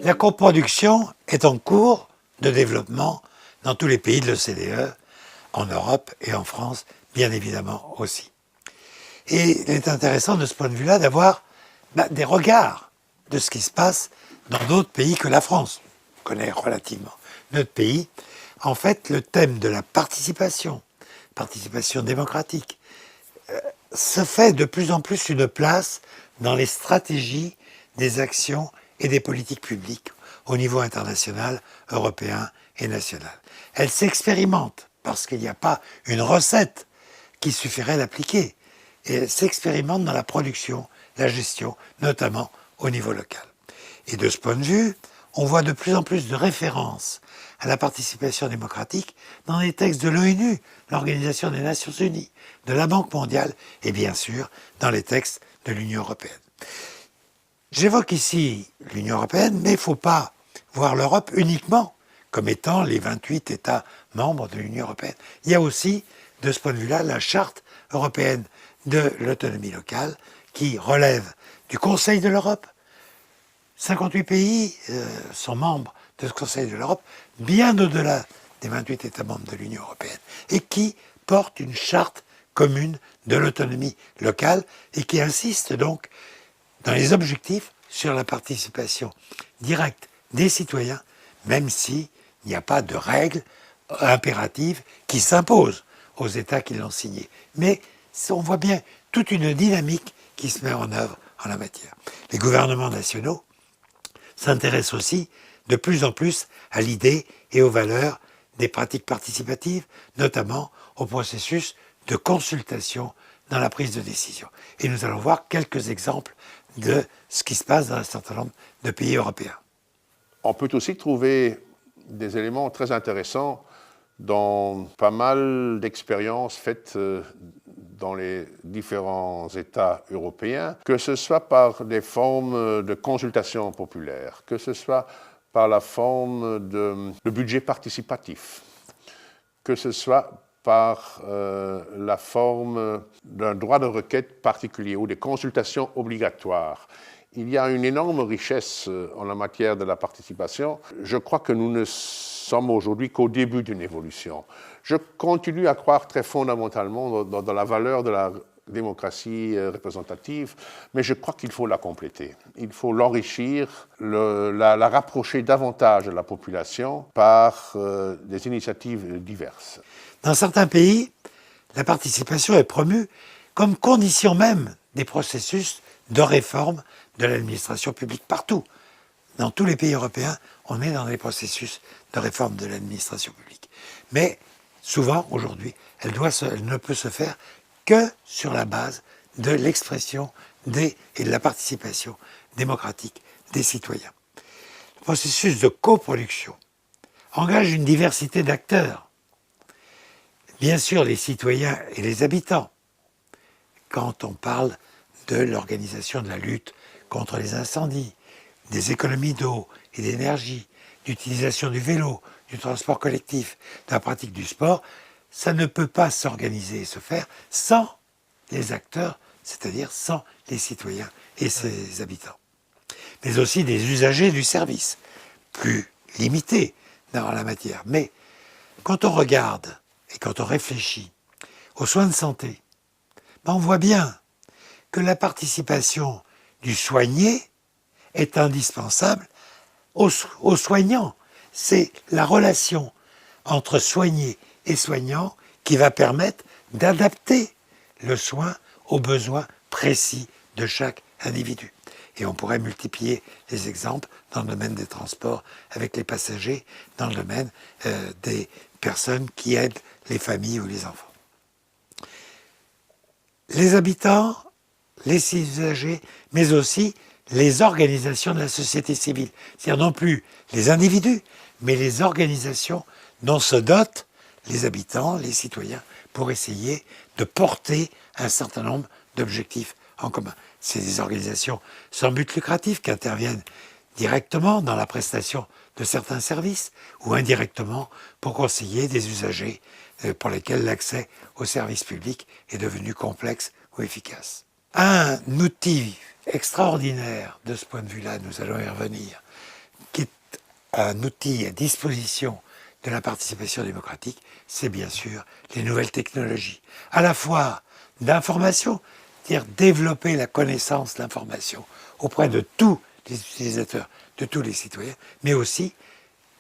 La coproduction est en cours de développement dans tous les pays de l'OCDE, en Europe et en France, bien évidemment aussi. Et il est intéressant de ce point de vue-là d'avoir des regards de ce qui se passe dans d'autres pays que la France. On connaît relativement notre pays. En fait, le thème de la participation démocratique, se fait de plus en plus une place dans les stratégies des actions et des politiques publiques au niveau international, européen et national. Elle s'expérimente parce qu'il n'y a pas une recette qui suffirait d'appliquer. Et elle s'expérimente dans la production, la gestion, notamment au niveau local. Et de ce point de vue, on voit de plus en plus de références à la participation démocratique dans les textes de l'ONU, l'Organisation des Nations Unies, de la Banque mondiale et bien sûr dans les textes de l'Union européenne. J'évoque ici l'Union européenne, mais il ne faut pas voir l'Europe uniquement comme étant les 28 États membres de l'Union européenne. Il y a aussi, de ce point de vue-là, la Charte européenne de l'autonomie locale qui relève du Conseil de l'Europe. 58 pays sont membres de ce Conseil de l'Europe, bien au-delà des 28 États membres de l'Union européenne, et qui porte une charte commune de l'autonomie locale et qui insiste donc dans les objectifs sur la participation directe des citoyens, même s'il n'y a pas de règles impératives qui s'imposent aux États qui l'ont signé. Mais on voit bien toute une dynamique qui se met en œuvre en la matière. Les gouvernements nationaux s'intéressent aussi de plus en plus à l'idée et aux valeurs des pratiques participatives, notamment au processus de consultation dans la prise de décision. Et nous allons voir quelques exemples de ce qui se passe dans un certain nombre de pays européens. On peut aussi trouver des éléments très intéressants dans pas mal d'expériences faites dans les différents États européens, que ce soit par des formes de consultation populaire, que ce soit par la forme de budget participatif, que ce soit par la forme d'un droit de requête particulier ou des consultations obligatoires. Il y a une énorme richesse en la matière de la participation. Je crois que nous ne sommes aujourd'hui qu'au début d'une évolution. Je continue à croire très fondamentalement dans la valeur de la démocratie représentative, mais je crois qu'il faut la compléter. Il faut l'enrichir, la rapprocher davantage de la population par des initiatives diverses. Dans certains pays, la participation est promue comme condition même des processus de réforme de l'administration publique partout. Dans tous les pays européens, on est dans des processus de réforme de l'administration publique. Mais souvent, aujourd'hui, elle ne peut se faire que sur la base de l'expression et de la participation démocratique des citoyens. Le processus de coproduction engage une diversité d'acteurs. Bien sûr, les citoyens et les habitants, quand on parle de l'organisation de la lutte contre les incendies, des économies d'eau et d'énergie, d'utilisation du vélo, du transport collectif, de la pratique du sport, ça ne peut pas s'organiser et se faire sans les acteurs, c'est-à-dire sans les citoyens et ses habitants. Mais aussi des usagers du service, plus limités dans la matière. Mais quand on regarde et quand on réfléchit aux soins de santé, on voit bien que la participation du soigné est indispensable aux soignants. C'est la relation entre soigné et soignant qui va permettre d'adapter le soin aux besoins précis de chaque individu. Et on pourrait multiplier les exemples dans le domaine des transports avec les passagers, dans le domaine des personnes qui aident les familles ou les enfants. Les habitants, les usagers, mais aussi les organisations de la société civile. C'est-à-dire non plus les individus, mais les organisations dont se dotent les habitants, les citoyens, pour essayer de porter un certain nombre d'objectifs en commun. C'est des organisations sans but lucratif qui interviennent directement dans la prestation de certains services ou indirectement pour conseiller des usagers pour lesquels l'accès aux services publics est devenu complexe ou efficace. Un outil extraordinaire de ce point de vue-là, nous allons y revenir, qui un outil à disposition de la participation démocratique, c'est bien sûr les nouvelles technologies, à la fois d'information, c'est-à-dire développer la connaissance, l'information auprès de tous les utilisateurs, de tous les citoyens, mais aussi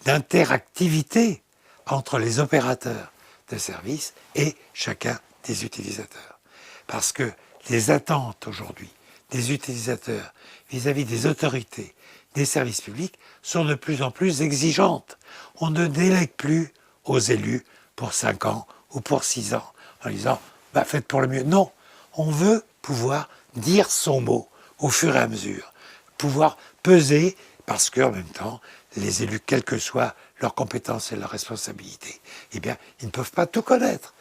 d'interactivité entre les opérateurs de services et chacun des utilisateurs. Parce que les attentes aujourd'hui des utilisateurs vis-à-vis des autorités, des services publics sont de plus en plus exigeantes. On ne délègue plus aux élus pour 5 ans ou pour 6 ans en disant bah, faites pour le mieux. Non, on veut pouvoir dire son mot au fur et à mesure, pouvoir peser parce qu'en même temps, les élus, quelles que soient leurs compétences et leurs responsabilités, eh bien, ils ne peuvent pas tout connaître.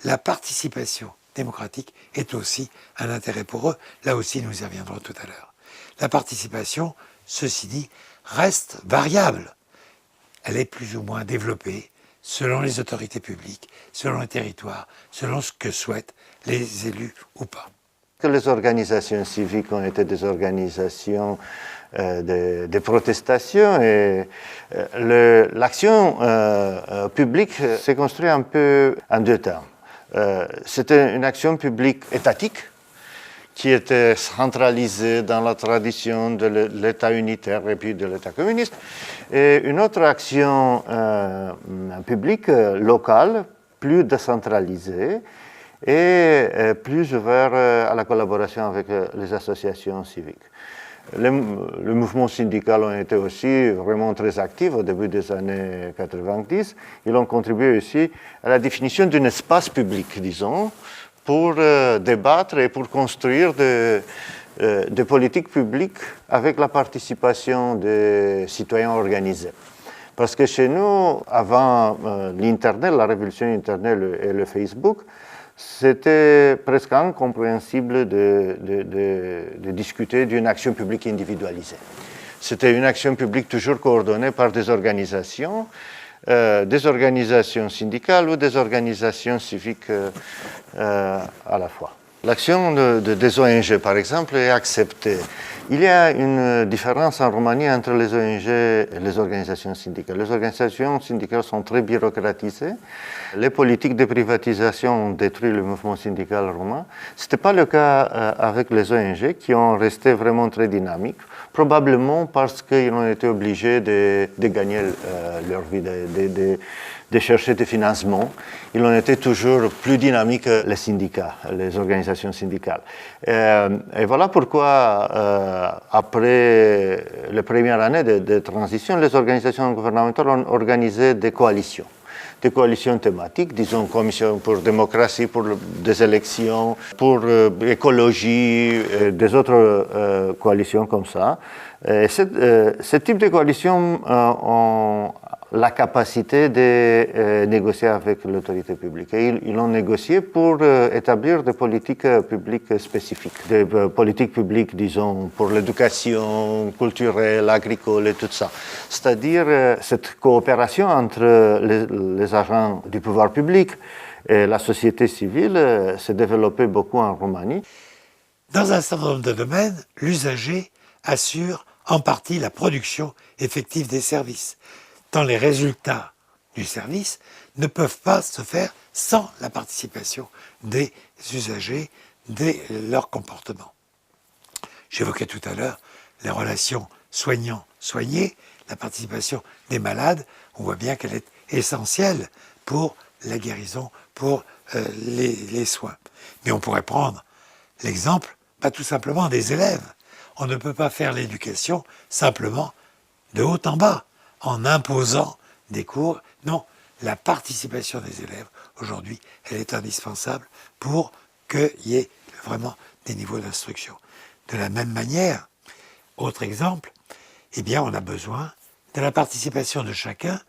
La participation démocratique est aussi un intérêt pour eux. Là aussi, nous y reviendrons tout à l'heure. La participation, ceci dit, reste variable. Elle est plus ou moins développée selon les autorités publiques, selon les territoires, selon ce que souhaitent les élus ou pas. Que les organisations civiques ont été des organisations de protestation et l'action publique s'est construite un peu en 2 temps. C'était une action publique étatique qui était centralisée dans la tradition de l'État unitaire et puis de l'État communiste, et une autre action publique locale, plus décentralisée, et plus ouvert à la collaboration avec les associations civiques. Les mouvements syndicaux ont été aussi vraiment très actifs au début des années 90. Ils ont contribué aussi à la définition d'un espace public, disons, pour débattre et pour construire des politiques publiques avec la participation des citoyens organisés. Parce que chez nous, avant l'Internet, la révolution Internet et le Facebook, c'était presque incompréhensible de discuter d'une action publique individualisée. C'était une action publique toujours coordonnée par des organisations syndicales ou des organisations civiques à la fois. L'action des ONG, par exemple, est acceptée. Il y a une différence en Roumanie entre les ONG et les organisations syndicales. Les organisations syndicales sont très bureaucratisées. Les politiques de privatisation ont détruit le mouvement syndical roumain. Ce n'était pas le cas avec les ONG qui ont resté vraiment très dynamiques, probablement parce qu'ils ont été obligés de gagner leur vie, de chercher des financements. Ils ont été toujours plus dynamiques que les syndicats, les organisations syndicales. Et voilà pourquoi, après les premières années de transition, les organisations gouvernementales ont organisé des coalitions thématiques, disons Commission pour démocratie, pour des élections, pour écologie, des autres coalitions comme ça. Et ce type de coalitions ont la capacité de négocier avec l'autorité publique. Et ils ont négocié pour établir des politiques publiques spécifiques, des politiques publiques, disons, pour l'éducation culturelle, agricole et tout ça. C'est-à-dire cette coopération entre les agents du pouvoir public et la société civile s'est développée beaucoup en Roumanie. Dans un certain nombre de domaines, l'usager assure en partie la production effective des services, tant les résultats du service ne peuvent pas se faire sans la participation des usagers, de leur comportement. J'évoquais tout à l'heure les relations soignants-soignés, la participation des malades. On voit bien qu'elle est essentielle pour la guérison, pour les soins. Mais on pourrait prendre l'exemple, pas tout simplement des élèves. On ne peut pas faire l'éducation simplement de haut en bas, en imposant des cours. Non, la participation des élèves, aujourd'hui, elle est indispensable pour qu'il y ait vraiment des niveaux d'instruction. De la même manière, autre exemple, eh bien, on a besoin de la participation de chacun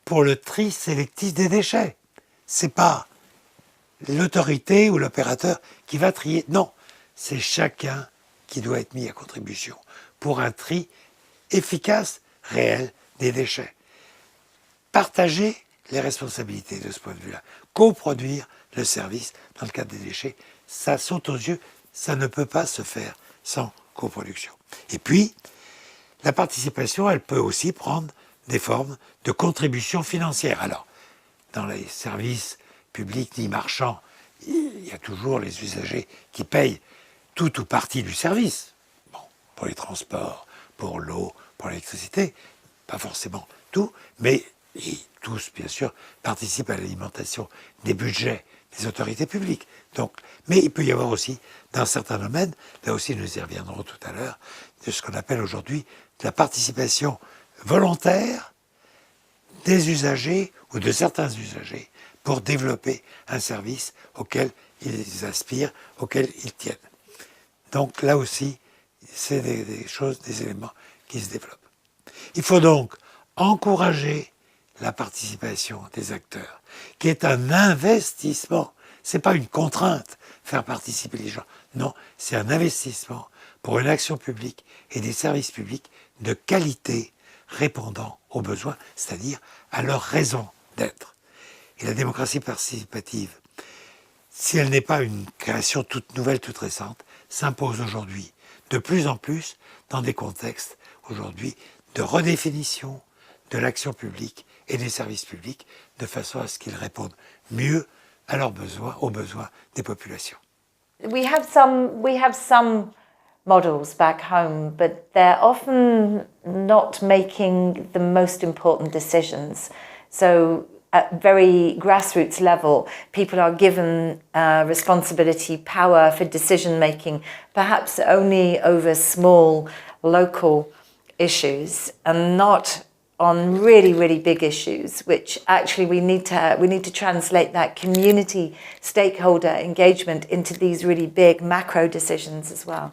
pour le tri sélectif des déchets. C'est pas l'autorité ou l'opérateur qui va trier. Non, c'est chacun qui doit être mis à contribution pour un tri efficace, réel, des déchets. Partager les responsabilités de ce point de vue-là. Coproduire le service dans le cadre des déchets, ça saute aux yeux, ça ne peut pas se faire sans coproduction. Et puis, la participation, elle peut aussi prendre des formes de contribution financière. Alors, dans les services publics ni marchands, il y a toujours les usagers qui payent tout ou partie du service. Bon, pour les transports, pour l'eau, pour l'électricité, pas forcément tout, mais tous, bien sûr, participent à l'alimentation des budgets des autorités publiques. Donc, mais il peut y avoir aussi, dans certains domaines, là aussi nous y reviendrons tout à l'heure, de ce qu'on appelle aujourd'hui de la participation volontaire des usagers ou de certains usagers pour développer un service auquel ils aspirent, auquel ils tiennent. Donc là aussi, c'est des choses, des éléments qui se développent. Il faut donc encourager la participation des acteurs, qui est un investissement. Ce n'est pas une contrainte, faire participer les gens. Non, c'est un investissement pour une action publique et des services publics de qualité répondant aux besoins, c'est-à-dire à leur raison d'être. Et la démocratie participative, si elle n'est pas une création toute nouvelle, toute récente, s'impose aujourd'hui de plus en plus dans des contextes aujourd'hui de redéfinition de l'action publique et des services publics de façon à ce qu'ils répondent mieux à leurs besoins, aux besoins des populations. We have some models back home, but they're often not making the most important decisions. So at very grassroots level, people are given responsibility, power for decision making, perhaps only over small local issues and not on really, really big issues, which actually we need to translate that community stakeholder engagement into these really big macro decisions as well.